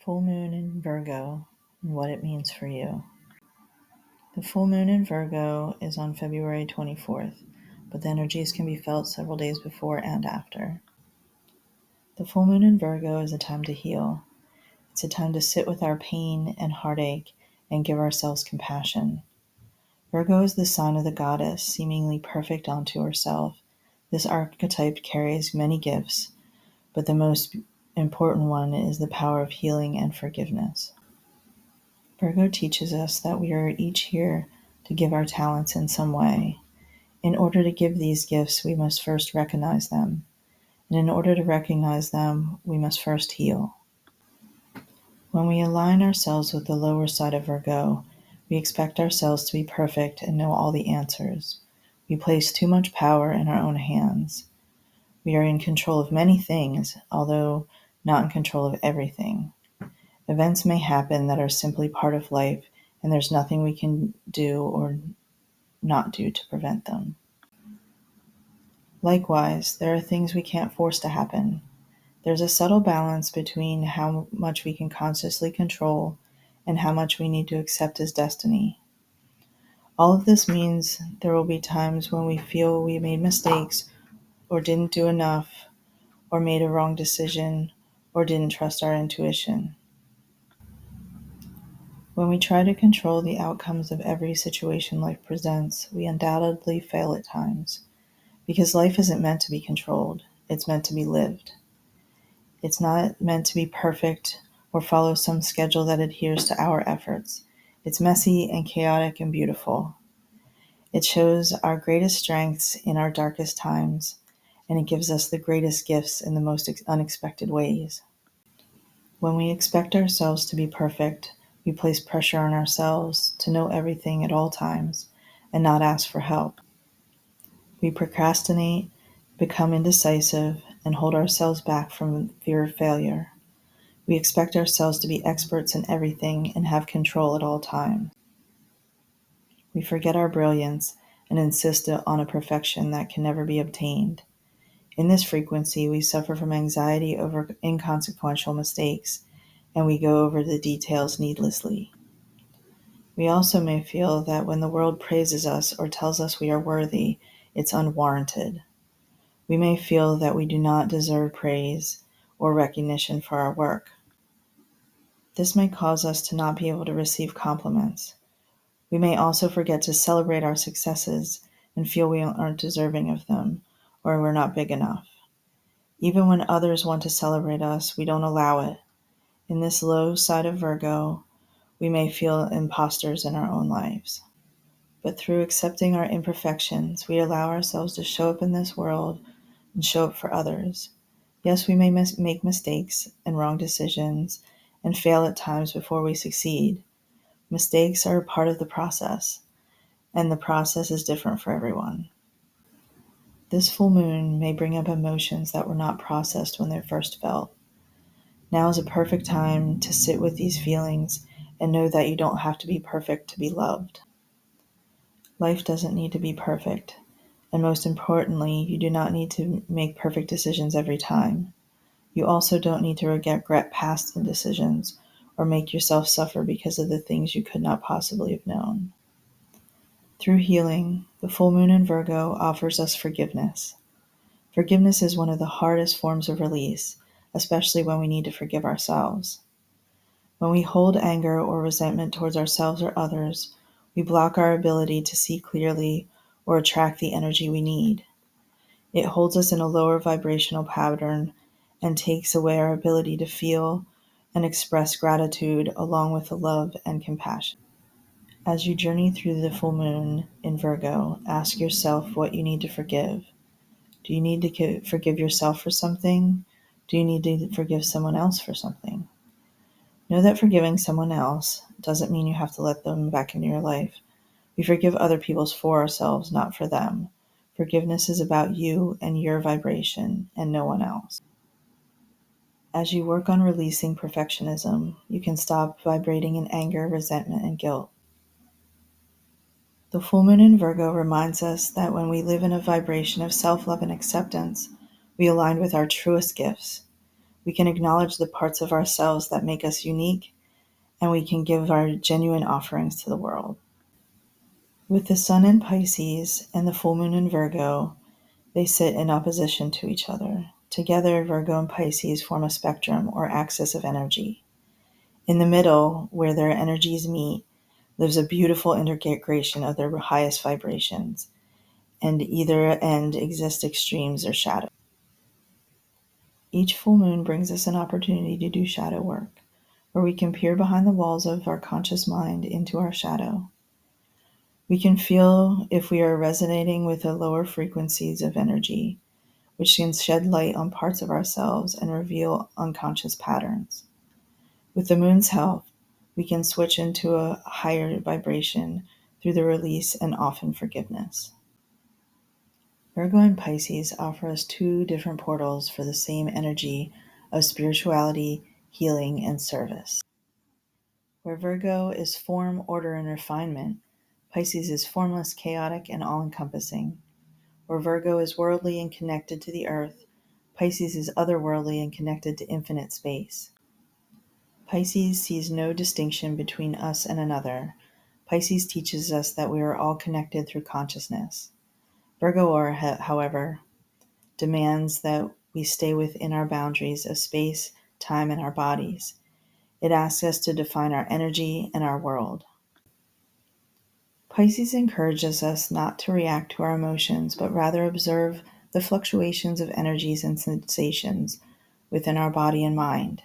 Full moon in Virgo and what it means for you. The full moon in Virgo is on February 24th, but the energies can be felt several days before and after. The full moon in Virgo is a time to heal. It's a time to sit with our pain and heartache and give ourselves compassion. Virgo is the sign of the goddess, seemingly perfect unto herself. This archetype carries many gifts, but the most important one is the power of healing and forgiveness. Virgo teaches us that we are each here to give our talents in some way. In order to give these gifts, we must first recognize them. And in order to recognize them, we must first heal. When we align ourselves with the lower side of Virgo, we expect ourselves to be perfect and know all the answers. We place too much power in our own hands. We are in control of many things, although not in control of everything. Events may happen that are simply part of life, and there's nothing we can do or not do to prevent them. Likewise, there are things we can't force to happen. There's a subtle balance between how much we can consciously control and how much we need to accept as destiny. All of this means there will be times when we feel we made mistakes or didn't do enough or made a wrong decision or didn't trust our intuition. When we try to control the outcomes of every situation life presents, we undoubtedly fail at times, because life isn't meant to be controlled, it's meant to be lived. It's not meant to be perfect or follow some schedule that adheres to our efforts. It's messy and chaotic and beautiful. It shows our greatest strengths in our darkest times, and it gives us the greatest gifts in the most unexpected ways. When we expect ourselves to be perfect, we place pressure on ourselves to know everything at all times and not ask for help. We procrastinate, become indecisive, and hold ourselves back from fear of failure. We expect ourselves to be experts in everything and have control at all times. We forget our brilliance and insist on a perfection that can never be obtained. In this frequency, we suffer from anxiety over inconsequential mistakes, and we go over the details needlessly. We also may feel that when the world praises us or tells us we are worthy, it's unwarranted. We may feel that we do not deserve praise or recognition for our work. This may cause us to not be able to receive compliments. We may also forget to celebrate our successes and feel we aren't deserving of them or we're not big enough. Even when others want to celebrate us, we don't allow it. In this low side of Virgo, we may feel imposters in our own lives. But through accepting our imperfections, we allow ourselves to show up in this world and show up for others. Yes, we may make mistakes and wrong decisions and fail at times before we succeed. Mistakes are a part of the process, and the process is different for everyone. This full moon may bring up emotions that were not processed when they're first felt. Now is a perfect time to sit with these feelings and know that you don't have to be perfect to be loved. Life doesn't need to be perfect, and most importantly, you do not need to make perfect decisions every time. You also don't need to regret past decisions or make yourself suffer because of the things you could not possibly have known. Through healing, the full moon in Virgo offers us forgiveness. Forgiveness is one of the hardest forms of release, especially when we need to forgive ourselves. When we hold anger or resentment towards ourselves or others, we block our ability to see clearly or attract the energy we need. It holds us in a lower vibrational pattern and takes away our ability to feel and express gratitude along with the love and compassion. As you journey through the full moon in Virgo, ask yourself what you need to forgive. Do you need to forgive yourself for something? Do you need to forgive someone else for something? Know that forgiving someone else doesn't mean you have to let them back into your life. We forgive other people for ourselves, not for them. Forgiveness is about you and your vibration and no one else. As you work on releasing perfectionism, you can stop vibrating in anger, resentment, and guilt. The full moon in Virgo reminds us that when we live in a vibration of self-love and acceptance, we align with our truest gifts. We can acknowledge the parts of ourselves that make us unique, and we can give our genuine offerings to the world. With the sun in Pisces and the full moon in Virgo, they sit in opposition to each other. Together, Virgo and Pisces form a spectrum or axis of energy. In the middle, where their energies meet, lives a beautiful integration of their highest vibrations, and either end exist extremes or shadows. Each full moon brings us an opportunity to do shadow work, where we can peer behind the walls of our conscious mind into our shadow. We can feel if we are resonating with the lower frequencies of energy, which can shed light on parts of ourselves and reveal unconscious patterns. With the moon's help, we can switch into a higher vibration through the release and often forgiveness. Virgo and Pisces offer us two different portals for the same energy of spirituality, healing, and service. Where Virgo is form, order, and refinement, Pisces is formless, chaotic, and all-encompassing. Where Virgo is worldly and connected to the earth, Pisces is otherworldly and connected to infinite space. Pisces sees no distinction between us and another. Pisces teaches us that we are all connected through consciousness. Virgo, however, demands that we stay within our boundaries of space, time, and our bodies. It asks us to define our energy and our world. Pisces encourages us not to react to our emotions, but rather observe the fluctuations of energies and sensations within our body and mind.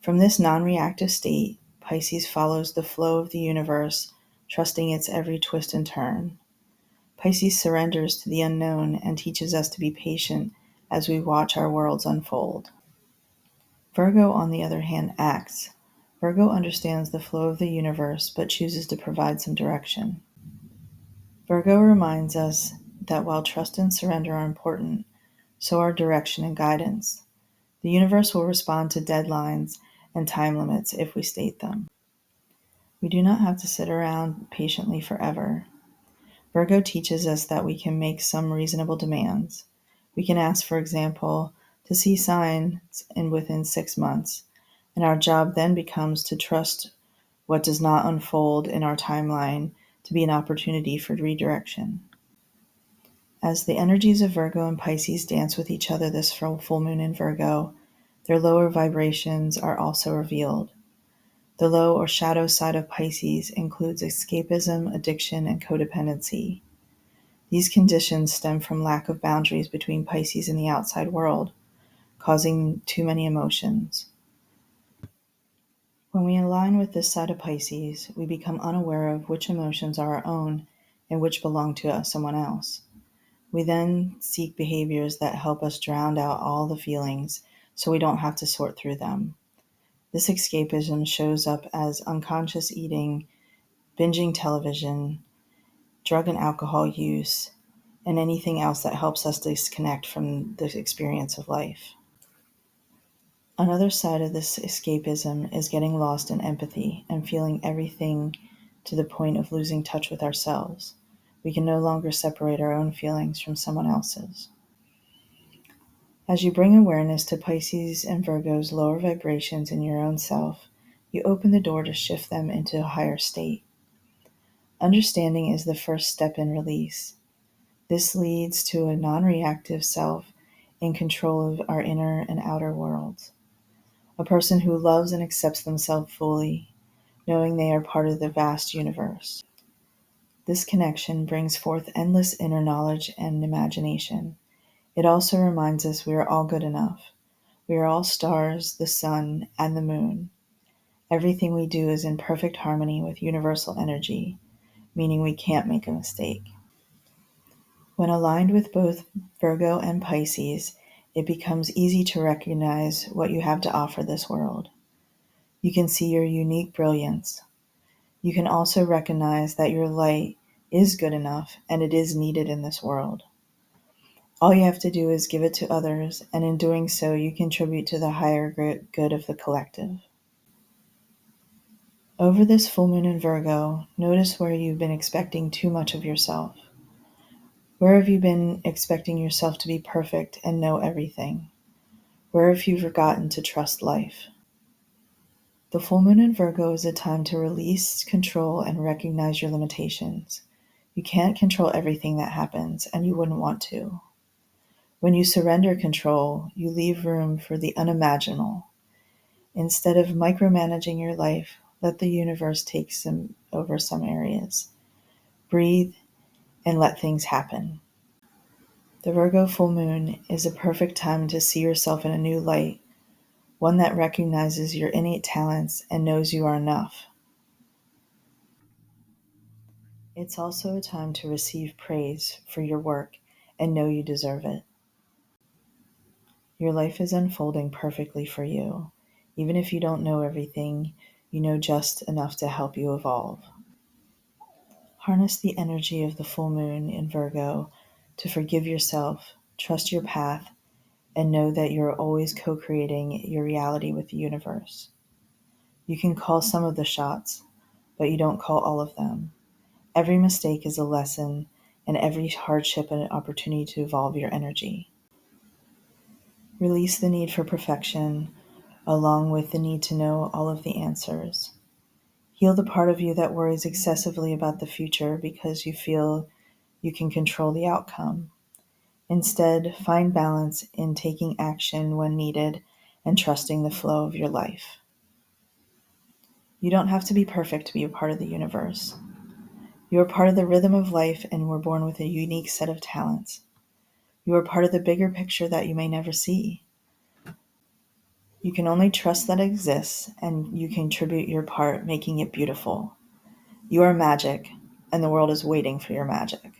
From this non-reactive state, Pisces follows the flow of the universe, trusting its every twist and turn. Pisces surrenders to the unknown and teaches us to be patient as we watch our worlds unfold. Virgo, on the other hand, acts. Virgo understands the flow of the universe, but chooses to provide some direction. Virgo reminds us that while trust and surrender are important, so are direction and guidance. The universe will respond to deadlines and time limits if we state them. We do not have to sit around patiently forever. Virgo teaches us that we can make some reasonable demands. We can ask, for example, to see signs within 6 months, and our job then becomes to trust what does not unfold in our timeline to be an opportunity for redirection. As the energies of Virgo and Pisces dance with each other this full moon in Virgo, their lower vibrations are also revealed. The low or shadow side of Pisces includes escapism, addiction, and codependency. These conditions stem from lack of boundaries between Pisces and the outside world, causing too many emotions. When we align with this side of Pisces, we become unaware of which emotions are our own and which belong to someone else. We then seek behaviors that help us drown out all the feelings so we don't have to sort through them. This escapism shows up as unconscious eating, binging television, drug and alcohol use, and anything else that helps us disconnect from the experience of life. Another side of this escapism is getting lost in empathy and feeling everything to the point of losing touch with ourselves. We can no longer separate our own feelings from someone else's. As you bring awareness to Pisces and Virgo's lower vibrations in your own self, you open the door to shift them into a higher state. Understanding is the first step in release. This leads to a non-reactive self in control of our inner and outer worlds. A person who loves and accepts themselves fully, knowing they are part of the vast universe. This connection brings forth endless inner knowledge and imagination. It also reminds us we are all good enough. We are all stars, the sun, and the moon. Everything we do is in perfect harmony with universal energy, meaning we can't make a mistake. When aligned with both Virgo and Pisces, it becomes easy to recognize what you have to offer this world. You can see your unique brilliance. You can also recognize that your light is good enough and it is needed in this world. All you have to do is give it to others, and in doing so, you contribute to the higher good of the collective. Over this full moon in Virgo, notice where you've been expecting too much of yourself. Where have you been expecting yourself to be perfect and know everything? Where have you forgotten to trust life? The full moon in Virgo is a time to release, control, and recognize your limitations. You can't control everything that happens, and you wouldn't want to. When you surrender control, you leave room for the unimaginable. Instead of micromanaging your life, let the universe take over some areas. Breathe and let things happen. The Virgo full moon is a perfect time to see yourself in a new light, one that recognizes your innate talents and knows you are enough. It's also a time to receive praise for your work and know you deserve it. Your life is unfolding perfectly for you. Even if you don't know everything, you know just enough to help you evolve. Harness the energy of the full moon in Virgo to forgive yourself, trust your path, and know that you're always co-creating your reality with the universe. You can call some of the shots, but you don't call all of them. Every mistake is a lesson, and every hardship an opportunity to evolve your energy. Release the need for perfection, along with the need to know all of the answers. Heal the part of you that worries excessively about the future because you feel you can control the outcome. Instead, find balance in taking action when needed and trusting the flow of your life. You don't have to be perfect to be a part of the universe. You are part of the rhythm of life and were born with a unique set of talents. You are part of the bigger picture that you may never see. You can only trust that it exists, and you contribute your part, making it beautiful. You are magic, and the world is waiting for your magic.